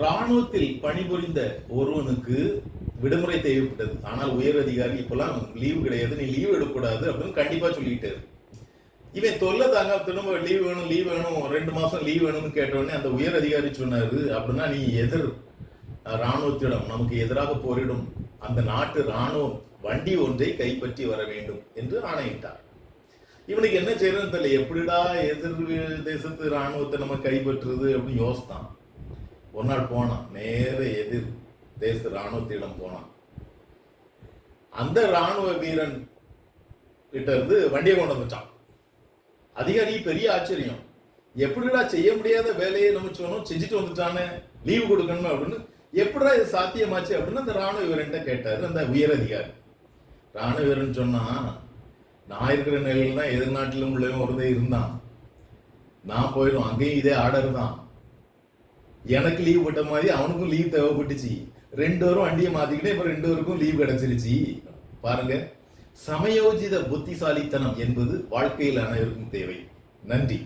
ராணுவத்தில் பணிபுரிந்த ஒருவனுக்கு விடுமுறை தேவைப்பட்டது. ஆனால் உயர் அதிகாரி இப்பெல்லாம் லீவு கிடையாது, நீ லீவு எடுக்கக்கூடாது அப்படின்னு கண்டிப்பா சொல்லிட்டாரு. இவன் தொல்லை தாங்க, திரும்ப லீவ் வேணும் 2 மாசம் லீவ் வேணும்னு கேட்டவுடனே அந்த உயர் அதிகாரி சொன்னாரு, அப்படின்னா நீ ராணுவத்திடம் நமக்கு எதிராக போரிடும் அந்த நாட்டு ராணுவம் வண்டி ஒன்றை கைப்பற்றி வர வேண்டும் என்று ஆணையிட்டார். இவனுக்கு என்ன செய்யறதுன்னு தெரியல, எப்படிடா எதிர் தேசத்து ராணுவத்தை நம்ம கைப்பற்றுறது அப்படின்னு யோசித்தான். ஒரு நாள் போனான், நேர எதிர் தேச ராணுவத்திடம் போனான். அந்த ராணுவ வீரன் கிட்ட இருந்து வண்டியை கொண்டு வந்துட்டான். அதிகாரி பெரிய ஆச்சரியம், எப்படிடா செய்ய முடியாத வேலையை நம்ம சொன்னோம் செஞ்சுட்டு வந்துட்டானே, லீவு கொடுக்கணும் அப்படின்னு, எப்படிடா இது சாத்தியமாச்சு அப்படின்னு அந்த ராணுவ வீரன்ட்ட கேட்டாரு அந்த உயர் அதிகாரி. ராணுவ வீரன் சொன்னா, நான் இருக்கிற நிலையில தான் எதிர்நாட்டிலும் உள்ளவன் ஒருத்தன் இருந்தான், நான் போயிடும் அங்கேயும் இதே ஆர்டர் தான், எனக்கு லீவ் போட்ட மாதிரி அவனுக்கும் லீவ் தேவைப்பட்டுச்சு, 2 பேரும் வண்டியை மாத்திக்கிட்டே இப்ப 2 பேருக்கும் லீவ் கிடைச்சிருச்சு. பாருங்க, சமயோஜித புத்திசாலித்தனம் என்பது வாழ்க்கையில் அனைவருக்கும் தேவை. நன்றி.